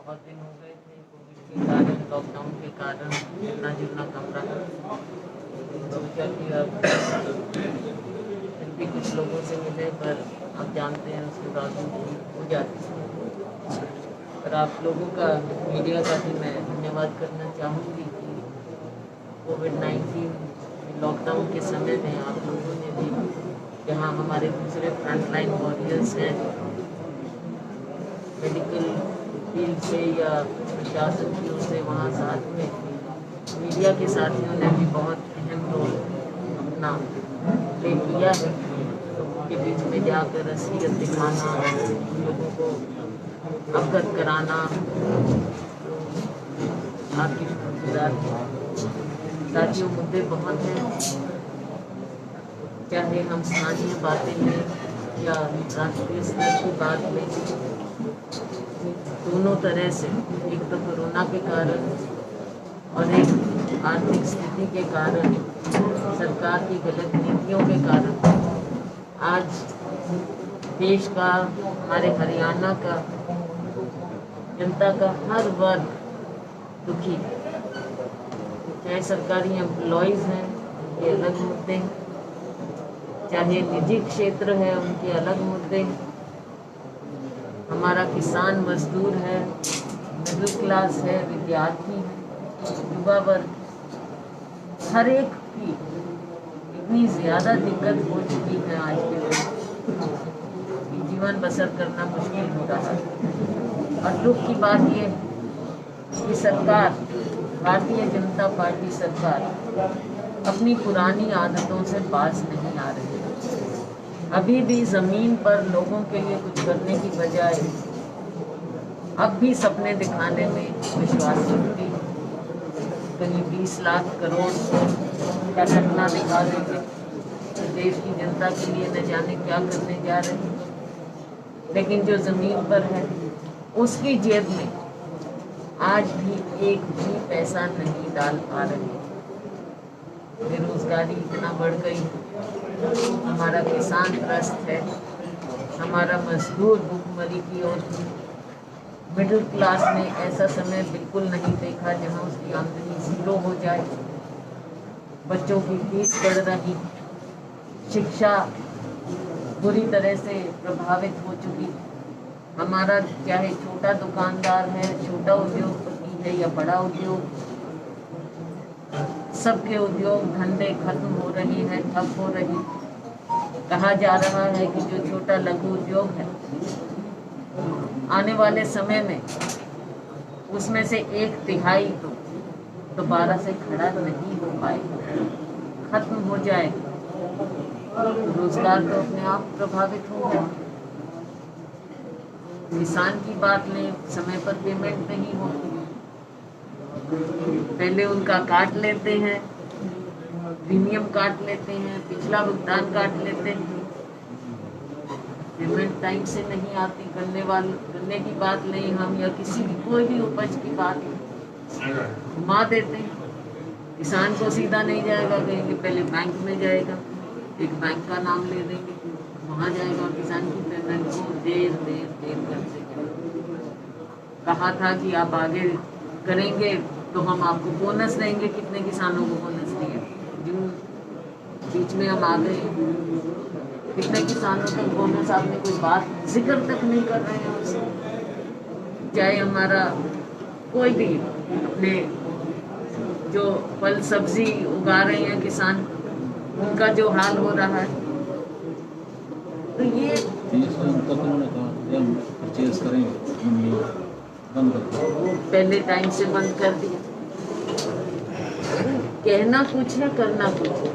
बहुत दिन हो गए थे कोविड के कारण, लॉकडाउन के कारण मिलना जुलना कम रहा। सोचा कि अब फिर भी कुछ लोगों से मिले, पर आप जानते हैं उसके बाद हो जाती है। पर आप लोगों का, मीडिया का भी मैं धन्यवाद करना चाहूँगी कि कोविड-19 लॉकडाउन के समय में आप लोगों ने भी, जहाँ हमारे दूसरे फ्रंटलाइन वॉरियर्स हैं मेडिकल फील्ड से या प्रशासन की ओर से, वहाँ साथ में मीडिया के साथियों ने भी बहुत अहम रोल अपना प्ले किया है। लोगों के बीच में जाकर असलियत दिखाना, लोगों को अवगत कराना, आपकी शुक्रगुजार साथियों। मुद्दे बहुत हैं, चाहे हम स्थानीय बातें लें या राष्ट्रीय स्तर की बात लें, दोनों तरह से, एक तो कोरोना के कारण और एक आर्थिक स्थिति के कारण, सरकार की गलत नीतियों के कारण आज देश का, हमारे हरियाणा का, जनता का हर वर्ग दुखी, चाहे सरकारी एम्प्लॉयज़ हैं उनके अलग मुद्दे, चाहे निजी क्षेत्र है उनके अलग मुद्दे, हमारा किसान मजदूर है, मिडिल क्लास है, विद्यार्थी है, युवा वर्ग, हर एक की इतनी ज़्यादा दिक्कत हो चुकी है आज के दिन कि जीवन बसर करना मुश्किल हो रहा है। और दुख की बात ये है कि सरकार, भारतीय जनता पार्टी सरकार अपनी पुरानी आदतों से बाज नहीं आ रही है। अभी भी ज़मीन पर लोगों के लिए कुछ करने की बजाय अब भी सपने दिखाने में विश्वास रखती है। कहीं 20 लाख करोड़ का सपना दिखा देंगे, देश की जनता के लिए न जाने क्या करने जा रहे हैं, लेकिन जो ज़मीन पर है उसकी जेब में आज भी एक भी पैसा नहीं डाल पा रहे। बेरोजगारी इतना बढ़ गई, हमारा किसान त्रस्त है, हमारा मजदूर भूखमरी की ओर, मिडिल क्लास ने ऐसा समय बिल्कुल नहीं देखा जहां उसकी आमदनी ज़ीरो हो जाए। बच्चों की फीस बढ़ रही, शिक्षा बुरी तरह से प्रभावित हो चुकी। हमारा चाहे छोटा दुकानदार है, छोटा उद्योगपति है या बड़ा उद्योग, सबके उद्योग धंधे खत्म हो रही हैं, ठप हो रही। कहा जा रहा है कि जो छोटा लघु उद्योग है, आने वाले समय में उसमें से 1/3 तो दोबारा से खड़ा नहीं हो पाएगा, खत्म हो जाएगा। रोजगार तो अपने आप प्रभावित होगा। किसान की बात लें, समय पर पेमेंट नहीं होती, पहले उनका काट लेते हैं, प्रीमियम काट लेते हैं, पिछला भुगतान काट लेते हैं, पेमेंट टाइम से नहीं आती। गन्ने की बात लें हम या किसी भी कोई भी उपज की बात घुमा देते हैं। किसान को सीधा नहीं जाएगा, कहेंगे पहले बैंक में जाएगा, एक बैंक का नाम ले देंगे, वहाँ जाएगा और किसान की पेमेंट को देर करते कहा था कि आप आगे करेंगे तो हम आपको बोनस देंगे। कितने किसानों को बोनस दिया, जिन बीच में हम आ गए, कितने किसानों तक बोनस, आपने कोई बात जिक्र तक नहीं कर रहे हैं उससे। चाहे हमारा कोई भी अपने जो फल सब्जी उगा रहे हैं किसान, उनका जो हाल हो रहा है, तो ये परचेज करेंगे, बंद कर, पहले टाइम से बंद कर दिया। कहना कुछ है, करना कुछ है।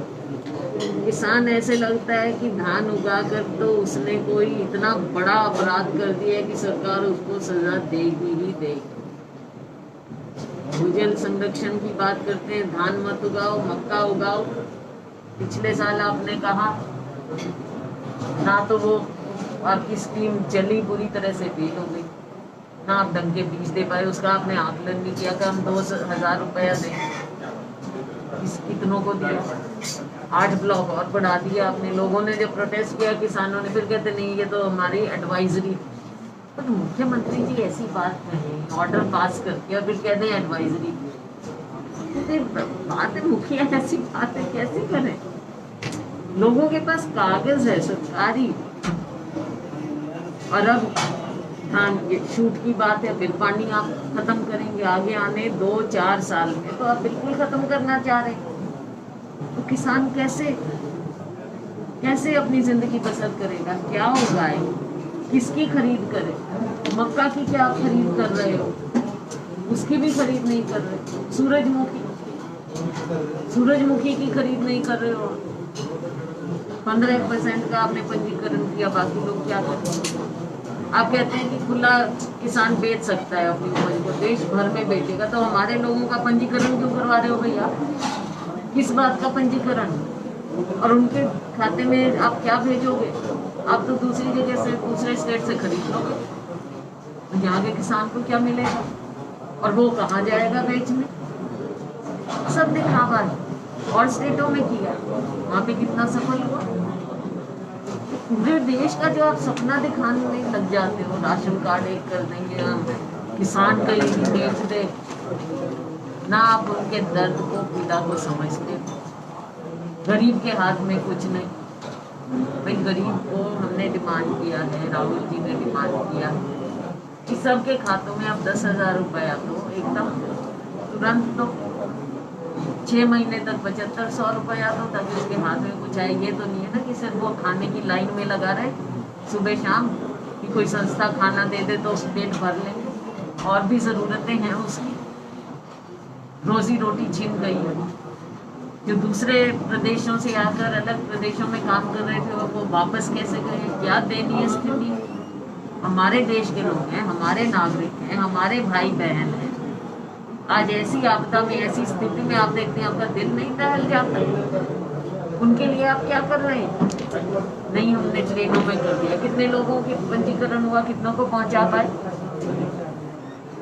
किसान ऐसे लगता है कि धान उगाकर तो उसने कोई इतना बड़ा अपराध कर दिया है कि सरकार उसको सजा देगी ही देगी। भूजल संरक्षण की बात करते हैं, धान मत उगाओ, मक्का उगाओ। पिछले साल आपने कहा ना, तो वो आपकी स्कीम चली, पूरी तरह से फेल हो गई, ना आप ढंग के बीज दे पाए, उसका आपने आकलन नहीं किया कि हम 2000 रुपया दें, कितनों को दिया, 8 ब्लॉक और बढ़ा दिया आपने। लोगों ने जब प्रोटेस्ट किया किसानों ने, फिर कहते नहीं ये तो हमारी एडवाइजरी, तो मुख्यमंत्री जी ऐसी बात कहें, ऑर्डर पास करके और फिर कह दें एडवाइजरी, बात है मुखिया ऐसी बात है कैसे करें? लोगों के पास कागज है सरकारी, और अब धान के छूट की बात है, फिर पानी आप खत्म करेंगे आगे आने 2-4 साल में, तो आप बिल्कुल खत्म करना चाह रहे हैं। तो किसान कैसे कैसे अपनी जिंदगी बसर करेगा? क्या उगाए, किसकी खरीद करे? मक्का की क्या आप खरीद कर रहे हो? उसकी भी खरीद नहीं कर रहे। सूरजमुखी की खरीद नहीं कर रहे हो। 15% का आपने पंजीकरण किया, बाकी लोग क्या करें? आप कहते हैं कि खुला किसान बेच सकता है अपनी उपज को, देश भर में बेचेगा, तो हमारे लोगों का पंजीकरण क्यों करवा रहे हो भैया? किस बात का पंजीकरण? और उनके खाते में आप क्या भेजोगे? आप तो दूसरी जगह से, दूसरे स्टेट से खरीद लोगे, तो यहाँ के किसान को क्या मिलेगा? और वो कहाँ जाएगा बेचने? सब दिखावा है। और स्टेटों में किया, वहाँ पे कितना सफल हुआ? पूरे देश का जो आप सपना दिखाने में लग जाते हो, राशन कार्ड एक कर देंगे हम, किसान का ये बेच दे, ना आप उनके दर्द को, पीड़ा को समझते। गरीब के हाथ में कुछ नहीं। भाई गरीब को हमने डिमांड किया है, राहुल जी ने डिमांड किया कि सबके खातों में आप 10,000 रुपया दो एकदम तुरंत, तो 6 महीने तक 7500 रुपया दो, ताकि उसके हाथ में कुछ आए। ये तो नहीं है ना कि सिर्फ वो खाने की लाइन में लगा रहे सुबह शाम, कि कोई संस्था खाना दे दे तो पेट भर लेंगे। और भी ज़रूरतें हैं उसकी, रोजी रोटी छिन गई है। जो दूसरे प्रदेशों से आकर अलग प्रदेशों में काम कर रहे थे वो वापस कैसे गए? क्या दयनीय स्थिति। हमारे देश के लोग हैं, हमारे नागरिक हैं, हमारे भाई बहन हैं। आज ऐसी आपदा में, ऐसी स्थिति में आप देखते हैं आपका दिल नहीं दहल जाता। उनके लिए आप क्या कर रहे हैं? नहीं, हमने ट्रेनों में कर दिया। कितने लोगों के पंजीकरण हुआ, कितनों को पहुंचा पाए?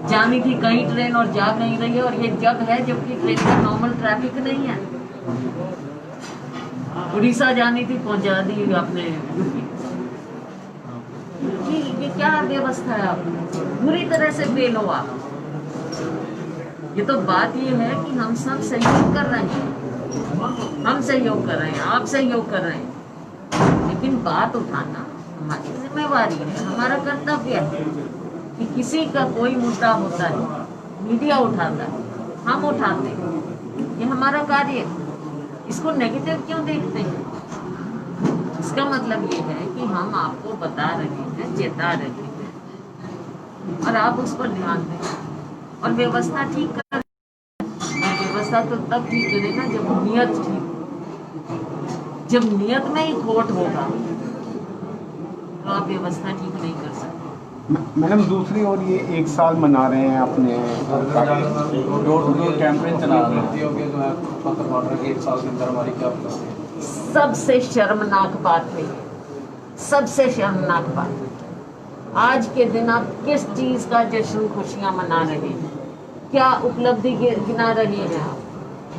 जानी थी कहीं ट्रेन और जा नहीं रही है, और ये जग है जबकि ट्रेन का नॉर्मल ट्रैफिक नहीं है। उड़ीसा जानी थी, पहुंचा दी आपने यूपी। ये क्या व्यवस्था है? आप पूरी तरह से फेल हो आप। ये तो बात ये है कि हम सब सहयोग कर रहे हैं, हम सहयोग कर रहे हैं, आप सहयोग कर रहे हैं, लेकिन बात उठाना हमारी जिम्मेवारी है, हमारा कर्तव्य है। कि किसी का कोई मुद्दा होता है, मीडिया उठाता है, हम उठाते हैं, ये हमारा कार्य है। इसको नेगेटिव क्यों देखते हैं? इसका मतलब ये है कि हम आपको बता रहे हैं, चेता रहे हैं, और आप उस पर ध्यान दें और व्यवस्था ठीक कर। व्यवस्था तो तब ठीक करेगा जब नियत ठीक, जब नियत में ही खोट होगा तो आप व्यवस्था ठीक नहीं कर सकते। मैडम, दूसरी ओर ये 1 साल मना रहे हैं अपने डोर टू डोर कैंपेन चला रहे हैं, सबसे शर्मनाक बात है, सबसे शर्मनाक बात। आज के दिन आप किस चीज का जश्न खुशियां मना रहे हैं? क्या उपलब्धि गिना रहे हैं आप?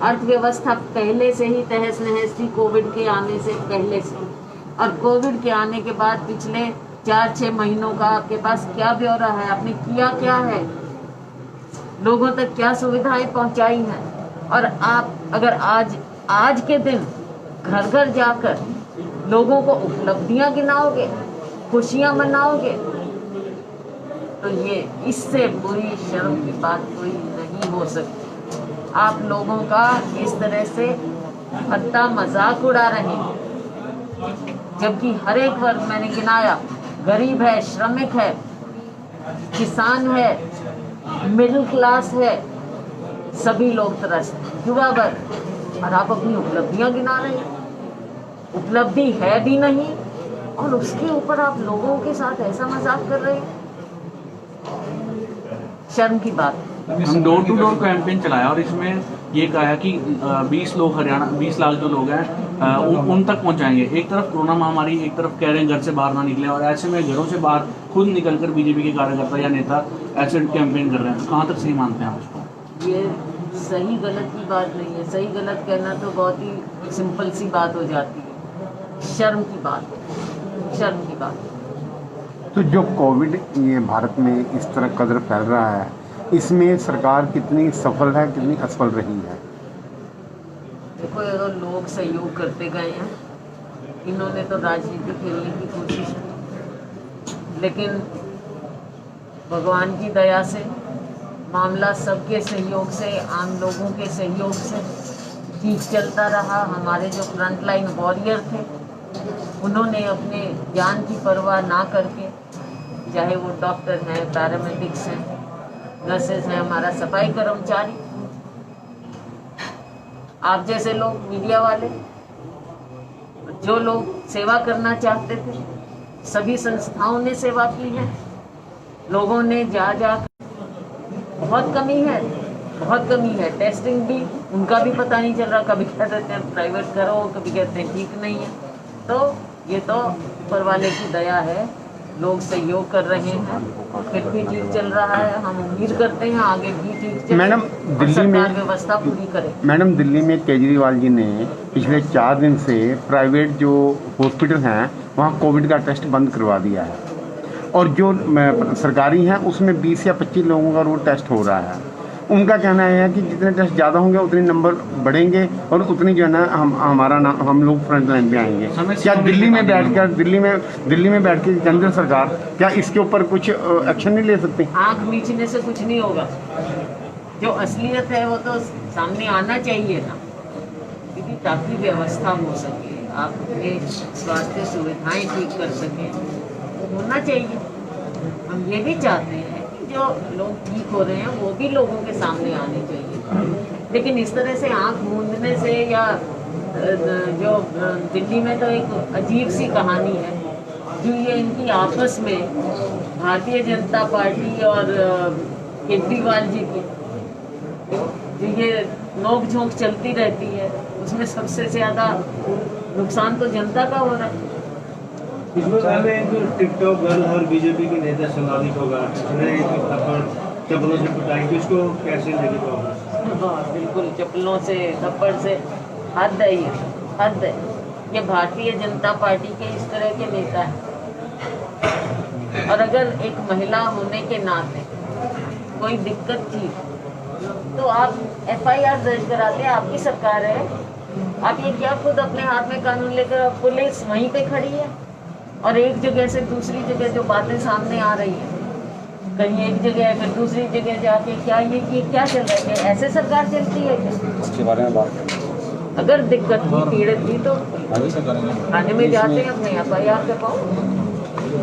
अर्थव्यवस्था पहले से ही तहस नहस थी, कोविड के आने से पहले से, और कोविड के आने के बाद पिछले 4-6 महीनों का आपके पास क्या ब्यौरा है? आपने किया क्या है? लोगों तक क्या सुविधाएं पहुंचाई हैं? और आप अगर आज के दिन घर घर जाकर लोगों को उपलब्धियां गिनाओगे, खुशियां मनाओगे, तो ये इससे बुरी शर्म की बात कोई नहीं हो सकती। आप लोगों का इस तरह से हत्ता मजाक उड़ा रहे हैं, जबकि हर एक वर्ग मैंने गिनाया, गरीब है, श्रमिक है, किसान है, मिडिल क्लास है, सभी लोग त्रस्त, युवा वर्ग, और आप अपनी उपलब्धियां गिना रहे हैं। उपलब्धि है भी नहीं और उसके ऊपर आप लोगों के साथ ऐसा मजाक कर रहे हैं, शर्म की बात। हम डोर टू डोर कैंपेन चलाया और इसमें ये कहा है कि 20 लोग, हरियाणा 20 लाख जो लोग हैं उन तक पहुंचाएंगे। एक तरफ कोरोना महामारी, एक तरफ कह रहे हैं घर से बाहर ना निकले, और ऐसे में घरों से बाहर खुद निकलकर बीजेपी के कार्यकर्ता या नेता ऐसे कैंपेन कर रहे हैं। कहाँ तक सही मानते हैं आप उसको? ये सही गलत की बात नहीं है। सही गलत कहना तो बहुत ही सिंपल सी बात हो जाती है। शर्म की बात है, शर्म की बात। तो जो कोविड ये भारत में इस तरह कदर फैल रहा है, इसमें सरकार कितनी सफल है, कितनी असफल रही है? देखो, ये तो लोग सहयोग करते गए हैं, इन्होंने तो राजनीति खेलने की कोशिश की, लेकिन भगवान की दया से मामला सबके सहयोग से, आम लोगों के सहयोग से ठीक चलता रहा। हमारे जो फ्रंट लाइन वॉरियर थे, उन्होंने अपने जान की परवाह ना करके, चाहे वो डॉक्टर हैं, पैरामेडिक्स हैं, नर्सेज हैं, हमारा सफाई कर्मचारी, आप जैसे लोग, मीडिया वाले, जो लोग सेवा करना चाहते थे, सभी संस्थाओं ने सेवा की है। लोगों ने जा बहुत कमी है, बहुत कमी है। टेस्टिंग भी उनका भी पता नहीं चल रहा, कभी कहते हैं प्राइवेट करो, कभी कहते हैं ठीक नहीं है। तो ये तो ऊपर वाले की दया है, लोग सहयोग कर रहे हैं, फिर भी ठीक चल रहा है। हम उम्मीद करते हैं आगे भी ठीक चले। मैडम, दिल्ली में व्यवस्था पूरी करे। मैडम, दिल्ली में केजरीवाल जी ने पिछले 4 दिन से प्राइवेट जो हॉस्पिटल हैं वहाँ कोविड का टेस्ट बंद करवा दिया है, और जो सरकारी हैं उसमें 20 या 25 लोगों का रोज टेस्ट हो रहा है। उनका कहना है कि जितने टेस्ट ज़्यादा होंगे उतने नंबर बढ़ेंगे और उतनी जो है ना हम लोग फ्रंट लाइन पे आएंगे। क्या दिल्ली में बैठ के केंद्र सरकार क्या इसके ऊपर कुछ एक्शन नहीं ले सकती? आँख मीचने से कुछ नहीं होगा, जो असलियत है वो तो सामने आना चाहिए ना, क्योंकि ताकि व्यवस्था हो सके, आप अपने स्वास्थ्य सुविधाएं ठीक कर सकें, वो होना चाहिए। हम ये भी चाहते हैं कि जो लोग ठीक हो रहे हैं वो भी लोगों के सामने आने चाहिए, लेकिन इस तरह से आँख मूंदने से, या जो दिल्ली में तो एक अजीब सी कहानी है, जो ये इनकी आपस में भारतीय जनता पार्टी और केजरीवाल जी की जो ये नोक झोंक चलती रहती है, उसमें सबसे ज़्यादा नुकसान तो जनता का हो रहा है। टिकटॉक गर्ल और बीजेपी के नेता सोनाली फोगाट चप्पलों से पिटाई, तो इसको कैसे लेके जाओगे? हाँ बिल्कुल, चप्पलों से, थप्पड़ से, हद है ये, हद है। ये भारतीय जनता पार्टी के इस तरह के नेता हैं, और अगर एक महिला होने के नाते कोई दिक्कत थी तो आप FIR दर्ज कराते, आपकी सरकार है, आप ये क्या खुद अपने हाथ में कानून लेकर, पुलिस वहीं पे खड़ी है और एक जगह से दूसरी जगह जो बातें सामने आ रही है, कहीं एक जगह है फिर दूसरी जगह जाके, क्या ये क्या चल रहा है? ऐसे सरकार चलती है क्या? उसके बारे में बात करें। अगर दिक्कत थी, पीड़ित थी तो थाने में जाते हैं, अपने FIR करवाओ,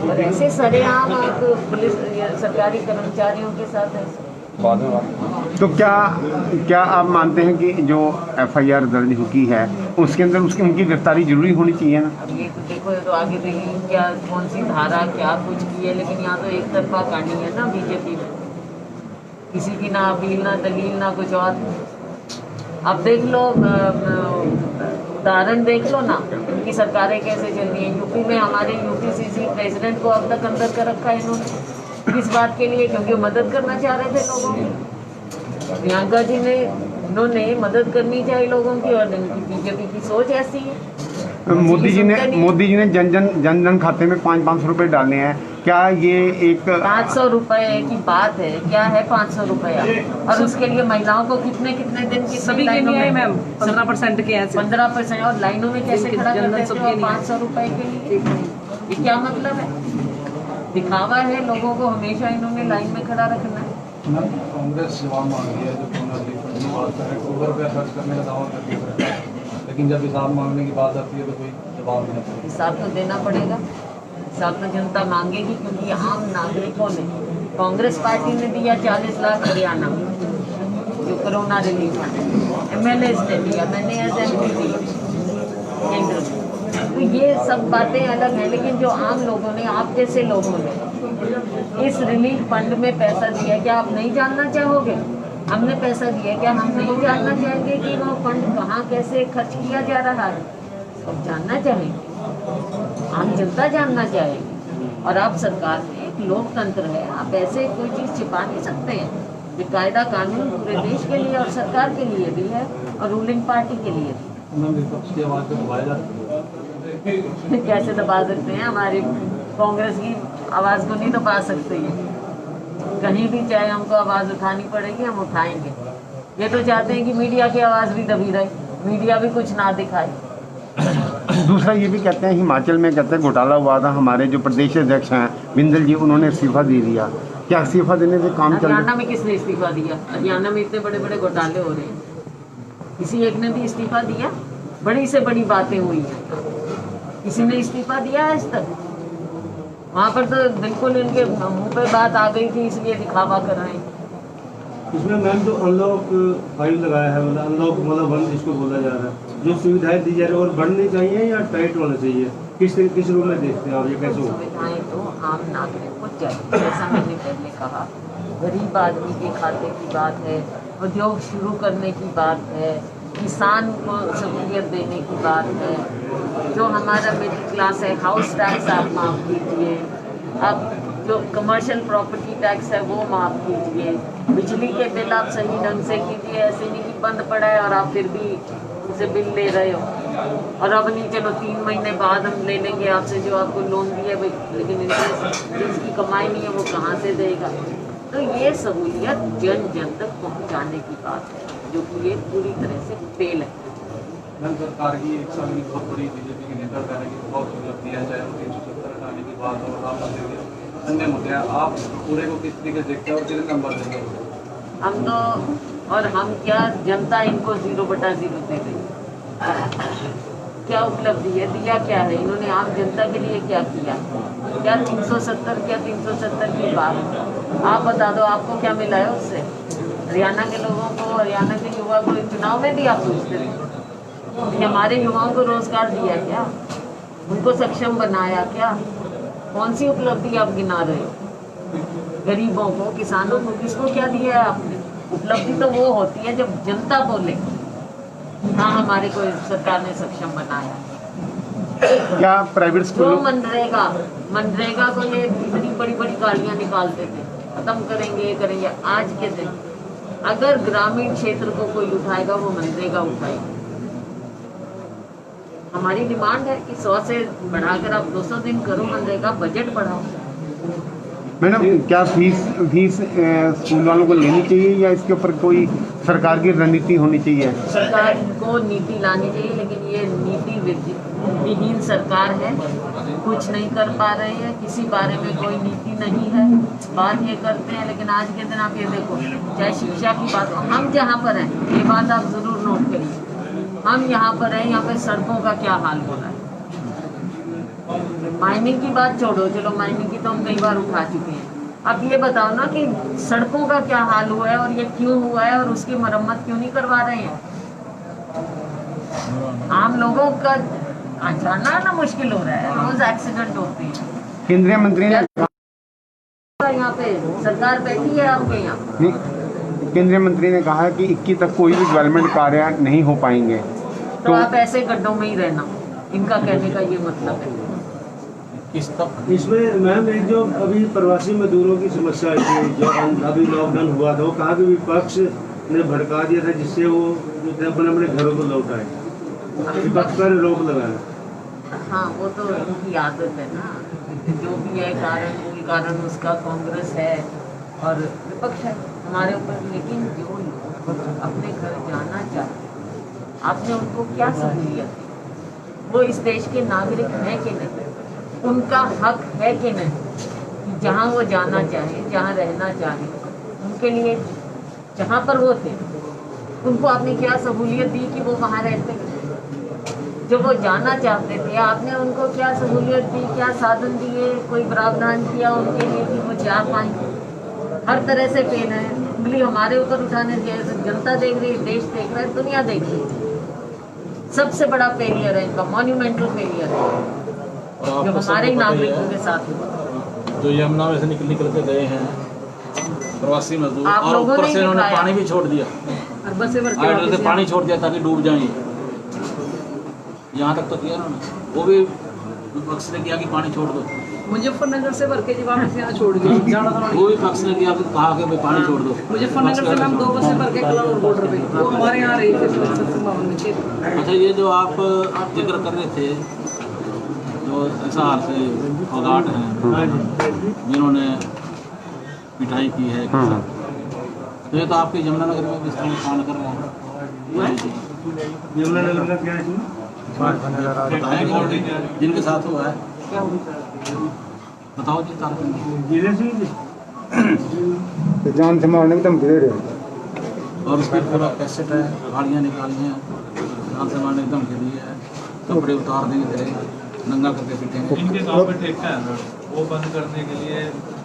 और ऐसे सरेआम आप पुलिस सरकारी कर्मचारियों के साथ ऐसे तो क्या आप मानते हैं कि जो FIR दर्ज की है उसके अंदर उनकी गिरफ्तारी जरूरी होनी चाहिए ना? अब ये तो देखो, ये तो आगे देखिए क्या कौन सी धारा क्या कुछ की है, लेकिन यहाँ तो एक तरफा कहानी है ना बीजेपी में, किसी की ना अपील ना दलील ना कुछ और। अब देख लो, उदाहरण देख लो ना, उनकी सरकारें कैसे चल रही हैं। यूपी में हमारे UPCC प्रेसिडेंट को अब तक अंदर कर रखा है इन्होंने, किस बात के लिए? क्योंकि मदद करना चाह रहे थे लोगों की। प्रियंका जी ने, उन्होंने मदद करनी चाहिए लोगों की, और बीजेपी की सोच ऐसी है। मोदी जी ने जन जन खाते में 500 रुपए डालने हैं, क्या ये एक 500 रुपए की बात है? क्या है 500 रुपया? और उसके लिए महिलाओं को कितने दिन की सभी के लिए है मैम, 15% के हैं, 15%, और लाइनों में कैसे खड़ा करते थे 500 रुपए के लिए? ये क्या मतलब है? दिखावा है, लोगों को हमेशा इन्होंने लाइन में खड़ा रखना है। कांग्रेस जवाब मांग रही है, जो पुनः रिफंड की बात कर रहे हैं, ₹1 रुपया खर्च करने का दावा करती है, लेकिन जब हिसाब मांगने की बात आती है तो कोई जवाब नहीं आता। हिसाब तो देना पड़ेगा, हिसाब तो जनता मांगेगी, क्योंकि आम नागरिकों ने, कांग्रेस पार्टी ने दिया 40 लाख हरियाणा में जो कोरोना रिलीफ फंड, MLAs ने दिया, मैंने MP दिया केंद्र में। तो ये सब बातें अलग हैं, लेकिन जो आम लोगों ने, आप जैसे लोगों ने इस रिलीफ फंड में पैसा दिया, क्या आप नहीं जानना चाहोगे? हमने पैसा दिया, क्या हम नहीं जानना चाहेंगे कि वो फंड कहाँ कैसे खर्च किया जा रहा है? सब जानना चाहेंगे, आम जनता जानना चाहेगी। और आप सरकार में एक लोकतंत्र है, आप ऐसे कोई चीज़ छिपा नहीं सकते हैं। ये कायदा कानून पूरे देश के लिए और सरकार के लिए भी है, और रूलिंग पार्टी के लिए भी। उसकी आवाज़ को दबाया जाता है। कैसे दबा सकते हैं? हमारी कांग्रेस की आवाज़ को नहीं दबा सकते ये, कहीं भी चाहे हमको आवाज़ उठानी पड़ेगी हम उठाएंगे। ये तो चाहते हैं कि मीडिया की आवाज़ भी दबी रहे, मीडिया भी कुछ ना दिखाए। दूसरा ये भी कहते हैं हिमाचल में कहते हैं घोटाला हुआ था, हमारे जो प्रदेश अध्यक्ष हैं बिंदल जी उन्होंने इस्तीफा दे दिया। क्या इस्तीफा देने से काम चल हरियाणा रहा में किसने इस्तीफा दिया? हरियाणा में इतने बड़े बड़े घोटाले हो रहे हैं, किसी एक ने भी इस्तीफा दिया? बड़ी से बड़ी बातें हुई हैं, किसी ने इस्तीफा दिया आज तक? वहाँ पर तो बिल्कुल इनके मुंह पे बात आ गई थी, इसलिए दिखावा कर रहे हैं। इसमें मैम जो अनलॉक 5 लगाया है, मतलब अनलॉक मतलब 1 जिसको बोला जा रहा है, जो सुविधाएं दी जा रही है और बढ़नी चाहिए या टाइट होना चाहिए, किस रूप में देखते हैं आप, ये कैसे होगा? सुविधाएं तो आम नागरिक को चाहिए, जैसा मैंने पहले कहा, गरीब आदमी के खाते की बात है, उद्योग शुरू करने की बात है, किसान को सहूलियत देने की बात है, जो हमारा मिडिल क्लास है हाउस टैक्स आप माफ़ कीजिए, अब जो कमर्शियल प्रॉपर्टी टैक्स है वो माफ़ कीजिए, बिजली के बिल आप सही ढंग से कीजिए, ऐसे नहीं कि बंद पड़ा है और आप फिर भी उसे बिल ले रहे हो, और अब नहीं चलो 3 महीने बाद हम ले लेंगे आपसे जो आपको लोन दिया भाई, लेकिन इंटरेस्ट जिसकी कमाई नहीं है वो कहाँ से देगा? तो ये सहूलियत जन जन तक पहुँचाने की बात है, जो कि ये पूरी तरह से फेल है। मैम सरकार की 1 साल की बहुत बड़ी बीजेपी के नेता कह रहे हैं कि बहुत उपलब्धि है, चाहे वो 370 हटाने की बात हो, राम मंदिर के अन्य मुद्दे हैं, आप पूरे को किस तरीके से देखते हैं और कितने नंबर देंगे? हम तो और हम क्या, जनता इनको 0/0 दे गई। क्या उपलब्धि है, दिया क्या है इन्होंने आम जनता के लिए? क्या किया? क्या 370 क्या 370 की बात? आप बता दो आपको क्या मिला है उससे? हरियाणा के लोगों को, हरियाणा के युवा को चुनाव में भी आप पूछते थे कि हमारे युवाओं को रोजगार दिया क्या, उनको सक्षम बनाया क्या? कौन सी उपलब्धि आप गिना रहे हो? गरीबों को, किसानों को, किसको क्या दिया है आपने? उपलब्धि तो वो होती है जब जनता बोले हाँ हमारे को सरकार ने सक्षम बनाया। क्या प्राइवेट जो स्कूलों मनरेगा को ये इतनी बड़ी बड़ी गालियां निकालते थे, खत्म करेंगे करेंगे, आज के दिन अगर ग्रामीण क्षेत्र को कोई उठाएगा वो मनरेगा उठाएगा। हमारी डिमांड है कि 100 से बढ़ाकर आप 200 दिन करो मनरेगा, बजट बढ़ाओ। मैडम क्या फीस स्कूल वालों को लेनी चाहिए या इसके ऊपर कोई सरकार की रणनीति होनी चाहिए? सरकार को नीति लानी चाहिए, लेकिन ये नीति विहीन सरकार है, कुछ नहीं कर पा रही है, किसी बारे में कोई नीति नहीं है। बात ये करते हैं, लेकिन आज के दिन आप ये देखो, चाहे शिक्षा की बात हो, हम जहाँ पर हैं, ये बात आप जरूर नोट करिए, हम यहाँ पर हैं, यहाँ पे सड़कों का क्या हाल हो रहा है। माइनिंग की बात छोड़ो, चलो माइनिंग की तो हम कई बार उठा चुके हैं, अब ये बताओ ना कि सड़कों का क्या हाल हुआ है और ये क्यों हुआ है और उसकी मरम्मत क्यों नहीं करवा रहे हैं? आम लोगों का जाना ना मुश्किल हो रहा है, रोज एक्सीडेंट होते हैं। केंद्रीय मंत्री ने यहाँ पे सरकार बैठी है आपके यहाँ, नहीं, केंद्रीय मंत्री ने कहा है कि 21 तक कोई भी डेवलपमेंट कार्य नहीं हो पाएंगे, तो आप ऐसे गड्ढों में ही रहना, इनका कहने का ये मतलब है। इसमें मैम एक जो अभी प्रवासी मजदूरों की समस्या आई थी, जो अभी लॉकडाउन हुआ था, वो कहाँ के विपक्ष ने भड़का दिया था जिससे वो अपने अपने घरों को लौट आए, विपक्ष पर रोक लगाया। हाँ वो तो उनकी आदत है ना, जो भी है कारण, मूल कारण उसका कांग्रेस है और विपक्ष है हमारे ऊपर। लेकिन जो लोग अपने घर जाना चाहते हैं, आपने उनको क्या सहूलियत दी? वो इस देश के नागरिक हैं कि नहीं? उनका हक है कि नहीं कि जहाँ वो जाना चाहे, जहाँ रहना चाहे, उनके लिए जहाँ पर वो थे उनको आपने क्या सहूलियत दी कि वो वहाँ रहते? जब वो जाना चाहते थे आपने उनको क्या सहूलियत दी, क्या साधन दिए, कोई प्रावधान किया उनके लिए कि वो जा पाए? हर तरह से फेल है। उंगली हमारे ऊपर उठाने जैसे जनता देख रही है, देश देख रहा है, दुनिया देख रही है। सबसे बड़ा फेलियर है इनका, मॉन्यूमेंटल फेलियर है जो हमारे ही नागरिकों के साथ हुआ। जो यमुना में से निकल के गए हैं प्रवासी मजदूर, आप और लोगों ऊपर ने से उन्होंने दिखाया। पानी भी छोड़ दिया, और बसें भर के आइडल वापस से पानी छोड़ दिया ताकि डूब जाएंगे। यहाँ तक तो किया उन्होंने, वो भी विपक्ष ने किया कि पानी छोड़ दो। मुजफ्फरनगर से भर के जी वापस यहाँ छोड़ दी, जाना था वो भी विपक्ष ने किया कि कहा कि भाई पानी छोड़ दो। मुजफ्फरनगर से हम 2 बसें भर के कलौर बॉर्डर पे, वो हमारे यहाँ रही थी 752 में क्षेत्र। अच्छा, ये जो आप जिक्र कर रहे थे जो हिसार से फोगाट हैं, जिन्होंने पिटाई की है। हाँ हाँ तो ये तो आपके यमुनानगर में भी इस तरह कांड कर रहे हैं। यमुनानगर का क्या है इसमें? बताया कि जिनके साथ हुआ है बताओ जी तारक जिले से ही जान से मारने की धमकी दे रहे हैं। और उसके पूरा कैसेट है, गाड़ियाँ निकाली हैं, जान से मारने की धमकी दी है, कपड़े उतार देंगे तेरे, नंगा करके पीटेंगे। इनके गांव में ठेका है ना, वो बंद करने के लिए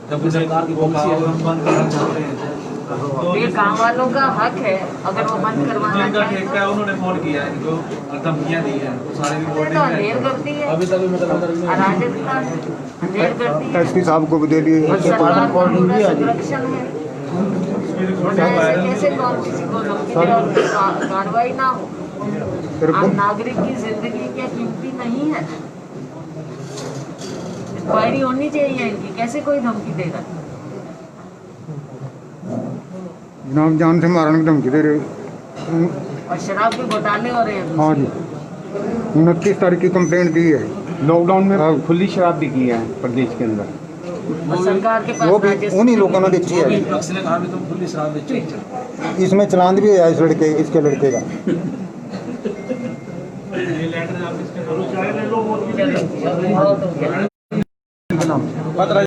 जबकि सरकार की पॉलिसी है हम बंद करना चाहते हैं ये गांव वालों का हक है, अगर वो बंद करवाना इनका चाहें ठेका है, उन्होंने फोन किया है, इनको धमकियां दी है, सारी तो रिपोर्टिंग अंधेर कर दी है, अभी तक भी मतलब अराजकता है, अंधेर कर दी है। एसपी साहब को भी दे दिए। और सरकार का पूरा संरक्षण है। वरना ऐसे कैसे कौन किसी को धमकी दे और कार्रवाई ना हो। आम नागरिक की जिंदगी क्या कीमती नहीं है? इंक्वायरी होनी चाहिए इनकी, कैसे कोई धमकी देगा? जनाब जान से मारने की धमकी दे रहे। और शराब के घोटाले हो रहे हैं। हाँ जी 29 तारीख की कंप्लेंट दी है। लॉकडाउन में खुली शराब बिकी है प्रदेश के अंदर। और सरकार के पास राजस्व उन्हीं लोगों ने बेची है। विपक्ष ने कहा भी तुम खुली शराब बेचो। इसमें चलान भी है इस लड़के इसके लड़के का। ये लेटर आप इसके बहुत हो गया।